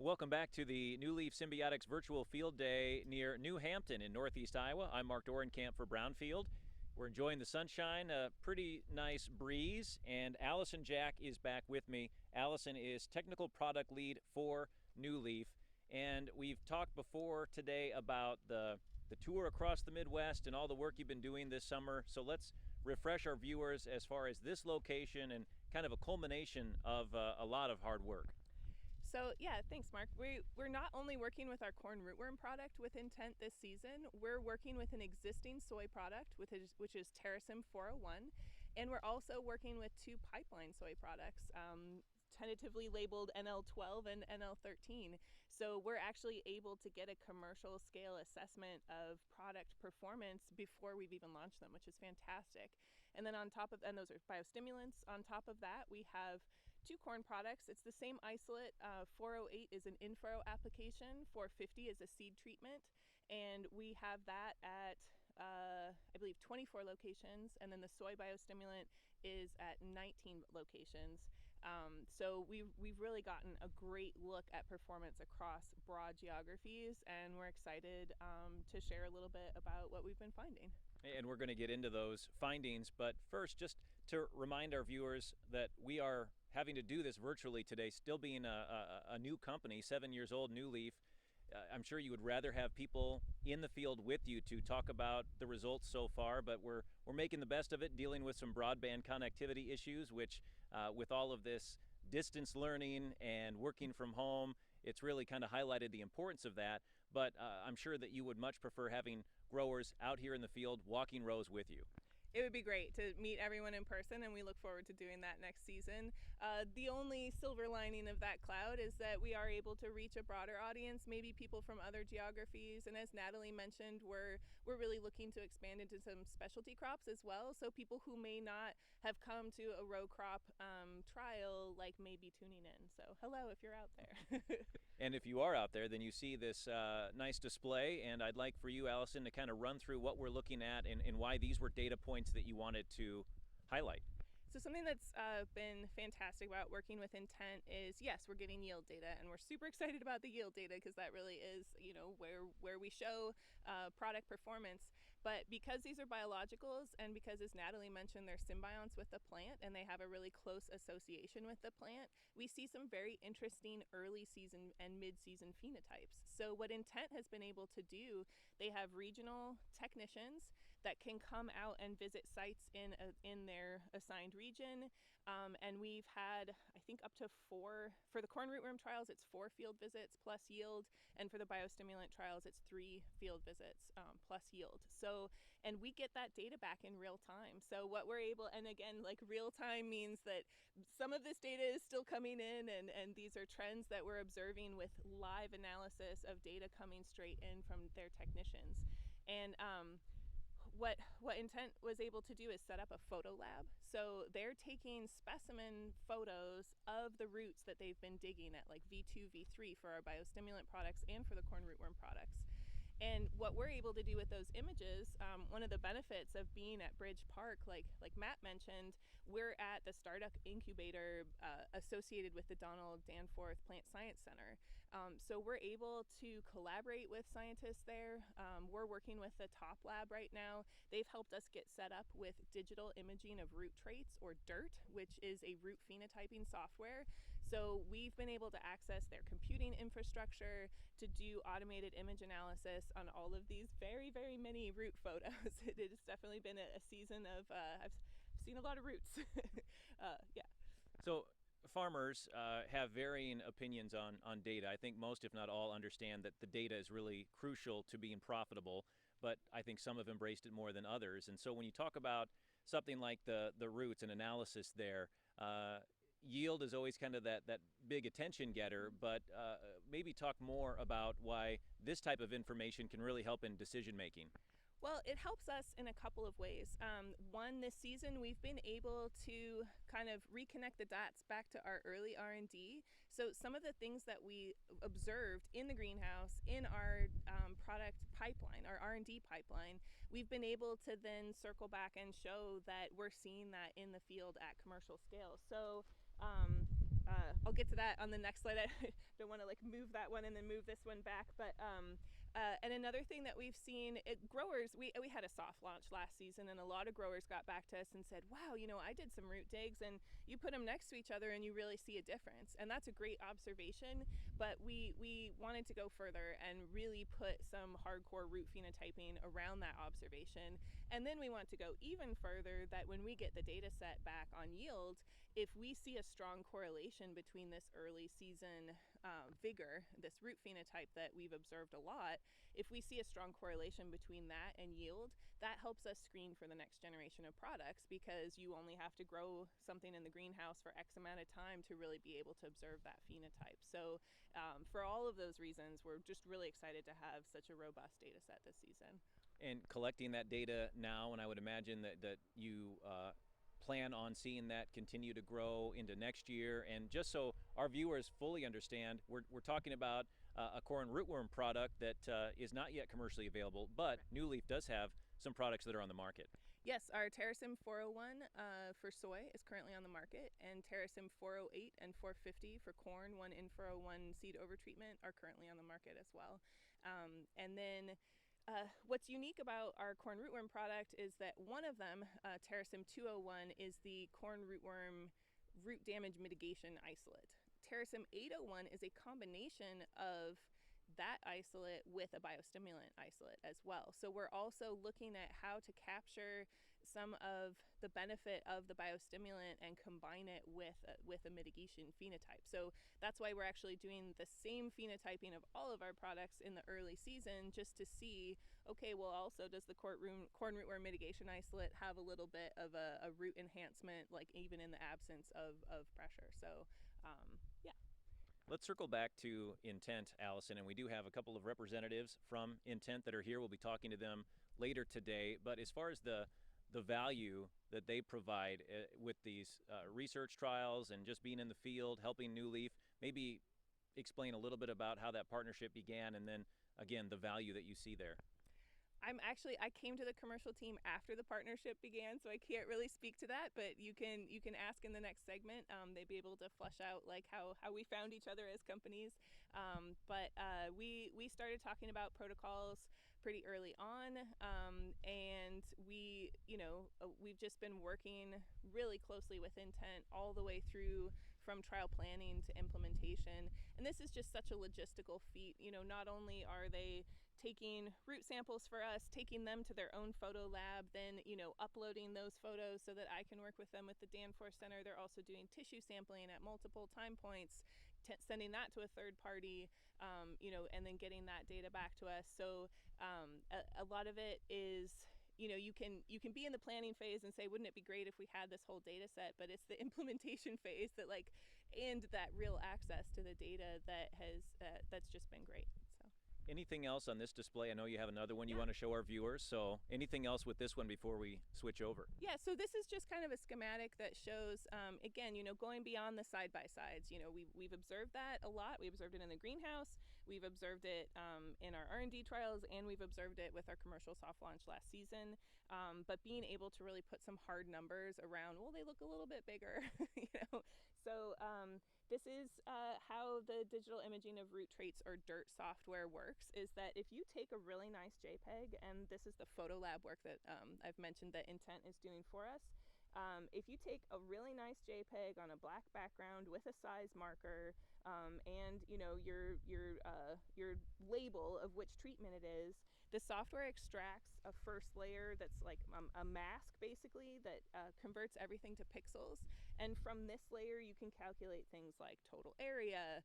Welcome back to the New Leaf Symbiotics Virtual Field Day near New Hampton in Northeast Iowa. I'm Mark Dorenkamp for Brownfield. We're enjoying the sunshine, a pretty nice breeze, and Allison Jack is back with me. Allison is Technical Product Lead for New Leaf, and we've talked before today about the tour across the Midwest and all the work you've been doing this summer. So let's refresh our viewers as far as this location and kind of a culmination of a lot of hard work. So yeah, thanks, Mark. We're not only working with our corn rootworm product with IN10T this season, we're working with an existing soy product, which is Terrasim 401, and we're also working with two pipeline soy products, tentatively labeled NL12 and NL13. So we're actually able to get a commercial scale assessment of product performance before we've even launched them, which is fantastic. And then on top of, and those are biostimulants. On top of that, we have two corn products. It's the same isolate. 408 is an in-furrow application, 450 is a seed treatment, and we have that at I believe 24 locations, and then the soy biostimulant is at 19 locations. So we've really gotten a great look at performance across broad geographies, and we're excited to share a little bit about what we've been finding. And we're going to get into those findings, but first, just to remind our viewers that we are having to do this virtually today, still being a new company, 7 years old, New Leaf. I'm sure you would rather have people in the field with you to talk about the results so far, but we're making the best of it, dealing with some broadband connectivity issues, which with all of this distance learning and working from home, it's really kind of highlighted the importance of that. But I'm sure that you would much prefer having growers out here in the field walking rows with you. It would be great to meet everyone in person, and we look forward to doing that next season. The only silver lining of that cloud is that we are able to reach a broader audience, maybe people from other geographies. And as Natalie mentioned, we're really looking to expand into some specialty crops as well. So people who may not have come to a row crop trial, like, may be tuning in. So hello, if you're out there. And if you are out there, then you see this nice display, and I'd like for you, Allison, to kind of run through what we're looking at and why these were data points that you wanted to highlight. So something that's been fantastic about working with IN10T is, yes, we're getting yield data, and we're super excited about the yield data because that really is, where we show product performance. But because these are biologicals, and because, as Natalie mentioned, they're symbionts with the plant and they have a really close association with the plant, we see some very interesting early season and mid-season phenotypes. So what IN10T has been able to do, they have regional technicians that can come out and visit sites in their assigned region, and we've had, I think, up to 4 for the corn rootworm trials. It's 4 field visits plus yield, and for the biostimulant trials it's 3 field visits plus yield. So, and we get that data back in real time. So what we're able, and again, like, real time means that some of this data is still coming in, and these are trends that we're observing with live analysis of data coming straight in from their technicians. And what IN10T was able to do is set up a photo lab. So they're taking specimen photos of the roots that they've been digging at, like V2, V3 for our biostimulant products and for the corn rootworm products. And what we're able to do with those images, one of the benefits of being at Bridge Park, like Matt mentioned, we're at the startup incubator associated with the Donald Danforth Plant Science Center. So we're able to collaborate with scientists there. We're working with the Top Lab right now. They've helped us get set up with digital imaging of root traits, or DIRT, which is a root phenotyping software. So we've been able to access their computing infrastructure to do automated image analysis on all of these very, very many root photos. It has definitely been a season of, I've seen a lot of roots. Yeah. So farmers have varying opinions on data. I think most, if not all, understand that the data is really crucial to being profitable, but I think some have embraced it more than others. And so when you talk about something like the roots and analysis there, yield is always kind of that big attention getter, but maybe talk more about why this type of information can really help in decision making. Well, it helps us in a couple of ways. One, this season we've been able to kind of reconnect the dots back to our early R&D. So some of the things that we observed in the greenhouse, in our product pipeline, our R&D pipeline, we've been able to then circle back and show that we're seeing that in the field at commercial scale. So I'll get to that on the next slide. I don't want to like move that one and then move this one back, but and another thing that we've seen, growers, we had a soft launch last season, and a lot of growers got back to us and said, wow, I did some root digs, and you put them next to each other and you really see a difference. And that's a great observation, but we wanted to go further and really put some hardcore root phenotyping around that observation. And then we want to go even further, that when we get the data set back on yield, if we see a strong correlation between this early season vigor, this root phenotype that we've observed a lot, if we see a strong correlation between that and yield, that helps us screen for the next generation of products, because you only have to grow something in the greenhouse for X amount of time to really be able to observe that phenotype. So for all of those reasons, we're just really excited to have such a robust data set this season. And collecting that data now, and I would imagine that you plan on seeing that continue to grow into next year. And just so our viewers fully understand, we're talking about a corn rootworm product that is not yet commercially available, but New Leaf does have some products that are on the market. Yes, our Terrasym 401 for soy is currently on the market, and Terrasym 408 and 450 for corn, 1-in-401 seed overtreatment, are currently on the market as well. And then what's unique about our corn rootworm product is that one of them, Terrasym 201, is the corn rootworm root damage mitigation isolate. Terrasym 801 is a combination of that isolate with a biostimulant isolate as well. So we're also looking at how to capture some of the benefit of the biostimulant and combine it with a mitigation phenotype. So that's why we're actually doing the same phenotyping of all of our products in the early season, just to see, okay, well, also does the corn rootworm mitigation isolate have a little bit of a root enhancement, like even in the absence of pressure. So yeah. Let's circle back to IN10T, Allison, and we do have a couple of representatives from IN10T that are here. We'll be talking to them later today. But as far as the value that they provide with these research trials and just being in the field, helping New Leaf, maybe explain a little bit about how that partnership began, and then, again, the value that you see there. I came to the commercial team after the partnership began, so I can't really speak to that, but you can ask in the next segment. They'd be able to flesh out like how we found each other as companies. But we started talking about protocols pretty early on, and we've just been working really closely with IN10T all the way through, from trial planning to implementation. And this is just such a logistical feat. Not only are they taking root samples for us, taking them to their own photo lab, then uploading those photos so that I can work with them with the Danforth Center. They're also doing tissue sampling at multiple time points, sending that to a third party, and then getting that data back to us. So a lot of it is, you can be in the planning phase and say, wouldn't it be great if we had this whole data set? But it's the implementation phase and that real access to the data that's just been great. Anything else on this display? I know you have another one you want to show our viewers, so anything else with this one before we switch over? Yeah, so this is just kind of a schematic that shows, again, going beyond the side-by-sides. We've observed that a lot. We observed it in the greenhouse. We've observed it in our R&D trials, and we've observed it with our commercial soft launch last season. But being able to really put some hard numbers around, well, they look a little bit bigger, So this is how the digital imaging of root traits, or DIRT software, works, is that if you take a really nice JPEG, and this is the photo lab work that I've mentioned that IN10T is doing for us, if you take a really nice JPEG on a black background with a size marker, and your label of which treatment it is, the software extracts a first layer that's like a mask, basically, that converts everything to pixels. And from this layer, you can calculate things like total area,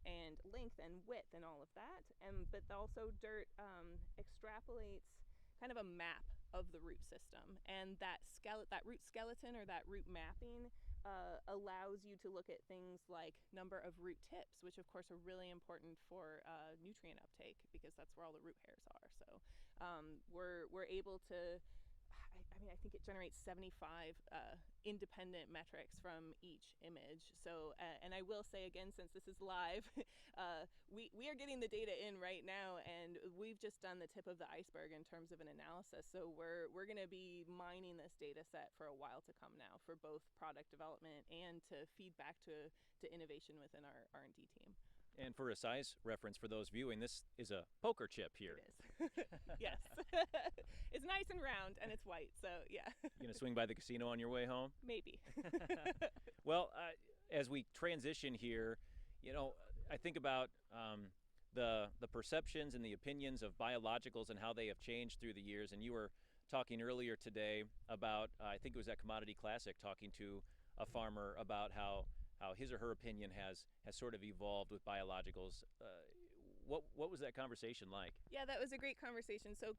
and length and width and all of that. But also DIRT extrapolates kind of a map of the root system. And that root skeleton, or that root mapping, allows you to look at things like number of root tips, which of course are really important for nutrient uptake, because that's where all the root hairs are. So we're able to, mean, I think it generates 75 independent metrics from each image. So, and I will say again, since this is live, we are getting the data in right now, and we've just done the tip of the iceberg in terms of an analysis. So we're going to be mining this data set for a while to come now, for both product development and to feed back to innovation within our R&D team. And for a size reference for those viewing, this is a poker chip here. It is. Yes. It's nice and round, and it's white, so yeah. You gonna swing by the casino on your way home? Maybe. Well, as we transition here, I think about the perceptions and the opinions of biologicals and how they have changed through the years. And you were talking earlier today about, I think it was at Commodity Classic, talking to a farmer about how his or her opinion has sort of evolved with biologicals. What was that conversation like? Yeah, that was a great conversation. So,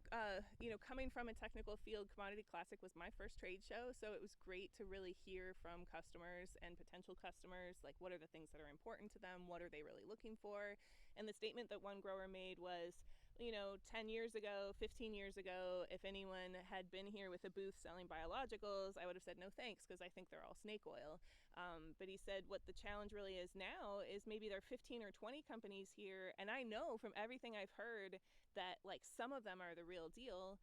coming from a technical field, Commodity Classic was my first trade show. So it was great to really hear from customers and potential customers, like what are the things that are important to them? What are they really looking for? And the statement that one grower made was, 10 years ago, 15 years ago, if anyone had been here with a booth selling biologicals, I would have said no thanks, because I think they're all snake oil. But he said what the challenge really is now is maybe there are 15 or 20 companies here, and I know from everything I've heard that like some of them are the real deal,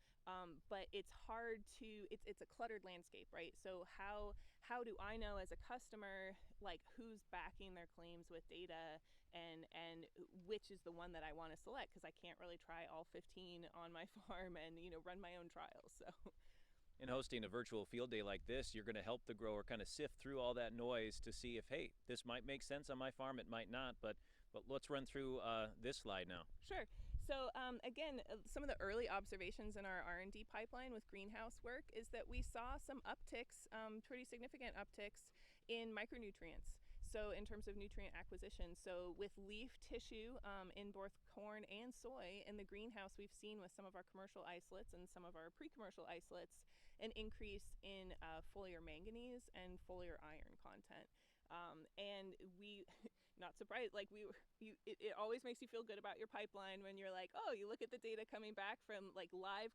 but it's hard to, it's a cluttered landscape, right? So how do I know as a customer like who's backing their claims with data, and which is the one that I want to select, because I can't really try all 15 on my farm and run my own trials. So in hosting a virtual field day like this, you're going to help the grower kind of sift through all that noise to see if, hey, this might make sense on my farm, it might not, but let's run through this slide now. Sure. So again, some of the early observations in our R&D pipeline with greenhouse work is that we saw some upticks, pretty significant upticks in micronutrients. So in terms of nutrient acquisition, so with leaf tissue in both corn and soy in the greenhouse, we've seen with some of our commercial isolates and some of our pre-commercial isolates an increase in foliar manganese and foliar iron content. And we, not surprised, like it always makes you feel good about your pipeline when you're like, oh, you look at the data coming back from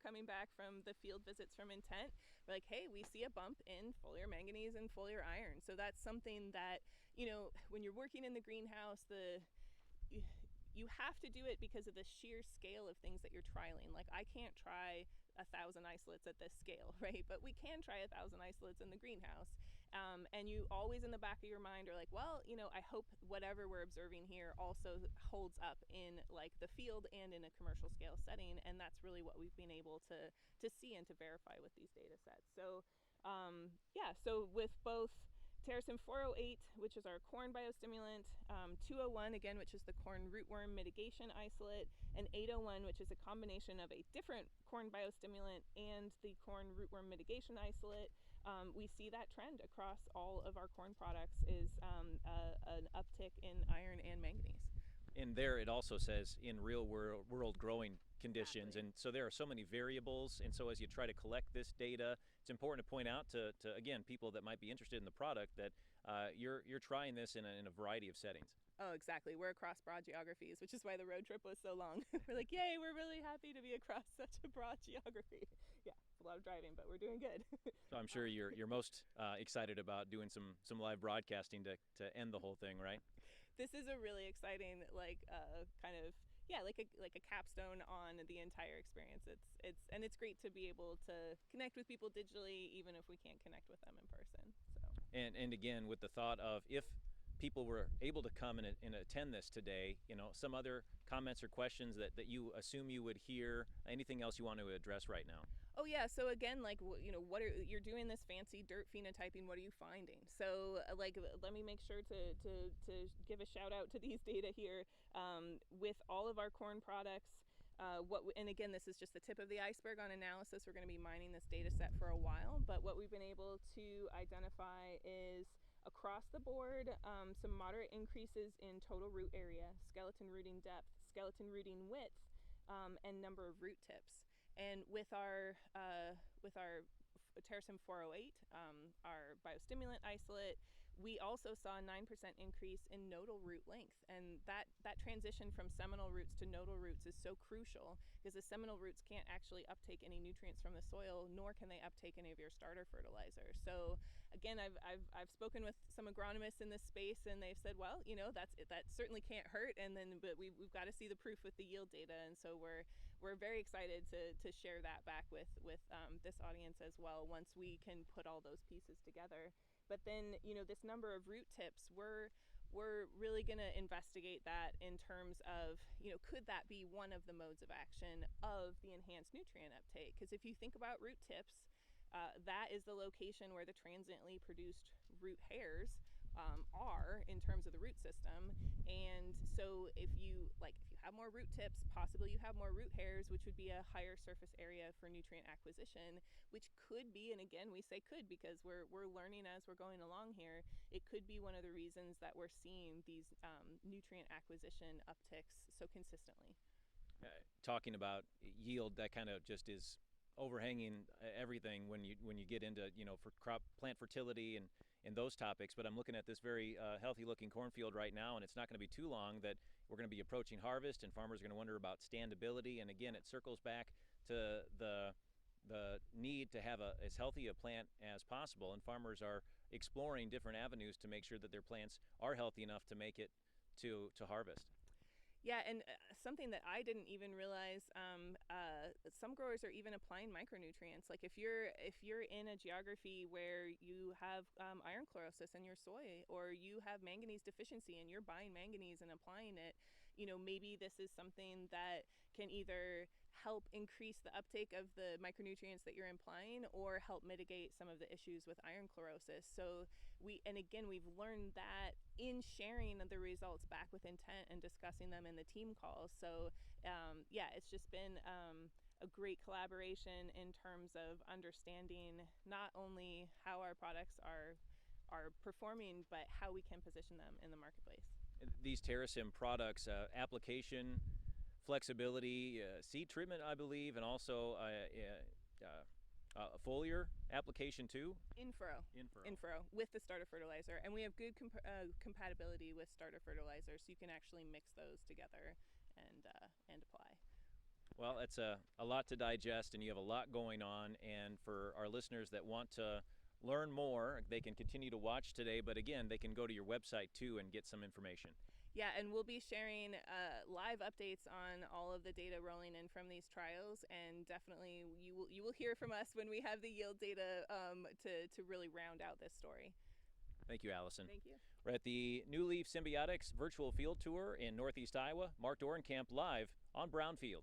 coming back from the field visits from Intent. We're like, hey, we see a bump in foliar manganese and foliar iron. So that's something that, when you're working in the greenhouse, you have to do it because of the sheer scale of things that you're trialing. Like I can't try 1,000 isolates at this scale, right? But we can try 1,000 isolates in the greenhouse. And you always in the back of your mind are like, well, I hope whatever we're observing here also holds up in like the field and in a commercial scale setting. And that's really what we've been able to see and to verify with these data sets. So so with both Terracin 408, which is our corn biostimulant, 201, again, which is the corn rootworm mitigation isolate, and 801, which is a combination of a different corn biostimulant and the corn rootworm mitigation isolate, we see that trend across all of our corn products is an uptick in iron and manganese. And there it also says in real world growing conditions. Exactly. And so there are so many variables. And so as you try to collect this data, it's important to point out to again, people that might be interested in the product that you're trying this in a variety of settings. Oh, exactly. We're across broad geographies, which is why the road trip was so long. We're like, yay, we're really happy to be across such a broad geography. Yeah, it's a lot of driving, but we're doing good. So I'm sure you're most excited about doing some live broadcasting to end the whole thing, right? This is a really exciting, like, kind of, yeah, like a capstone on the entire experience. It's great to be able to connect with people digitally, even if we can't connect with them in person. So. And again, with the thought of if people were able to come and attend this today, some other comments or questions that you assume you would hear, anything else you want to address right now? Oh yeah, so again, like, you're doing this fancy dirt phenotyping, what are you finding? So let me make sure to give a shout out to these data here. With all of our corn products, and again, this is just the tip of the iceberg on analysis. We're going to be mining this data set for a while, but what we've been able to identify is across the board, some moderate increases in total root area, skeleton rooting depth, skeleton rooting width, and number of root tips. And with our Terracin 408, our biostimulant isolate, We also saw a 9% increase in nodal root length, and that transition from seminal roots to nodal roots is so crucial because the seminal roots can't actually uptake any nutrients from the soil, nor can they uptake any of your starter fertilizer. So again, I've spoken with some agronomists in this space, and they've said, well, that certainly can't hurt, but we've got to see the proof with the yield data, and so we're very excited to share that back with this audience as well once we can put all those pieces together. But then, this number of root tips, we're really going to investigate that in terms of, could that be one of the modes of action of the enhanced nutrient uptake? Because if you think about root tips, that is the location where the transiently produced root hairs are in terms of the root system. And so if you have more root tips, possibly you have more root hairs, which would be a higher surface area for nutrient acquisition, which could be, and again we say could because we're learning as we're going along here, it could be one of the reasons that we're seeing these nutrient acquisition upticks so consistently. Talking about yield, that kind of just is overhanging everything when you get into for plant fertility and those topics. But I'm looking at this very healthy looking cornfield right now, and it's not going to be too long that we're going to be approaching harvest, and farmers are going to wonder about standability. And again, it circles back to the need to have as healthy a plant as possible, and farmers are exploring different avenues to make sure that their plants are healthy enough to make it to harvest. Yeah, and something that I didn't even realize, some growers are even applying micronutrients. Like if you're in a geography where you have iron chlorosis in your soy, or you have manganese deficiency and you're buying manganese and applying it, maybe this is something that can either help increase the uptake of the micronutrients that you're applying or help mitigate some of the issues with iron chlorosis. So we've learned that in sharing the results back with intent and discussing them in the team calls. So it's just been a great collaboration in terms of understanding not only how our products are performing, but how we can position them in the marketplace. These Terrasim products, application flexibility, seed treatment, I believe, and also a foliar application too. In-furrow with the starter fertilizer, and we have good compatibility with starter fertilizer, so you can actually mix those together and apply. Well, it's a lot to digest, and you have a lot going on. And for our listeners that want to learn more, they can continue to watch today, but again, they can go to your website too and get some information. Yeah, and we'll be sharing live updates on all of the data rolling in from these trials, and definitely you will hear from us when we have the yield data to really round out this story. Thank you, Allison. Thank you. We're at the New Leaf Symbiotics virtual field tour in Northeast Iowa. Mark Dorenkamp live on Brownfield.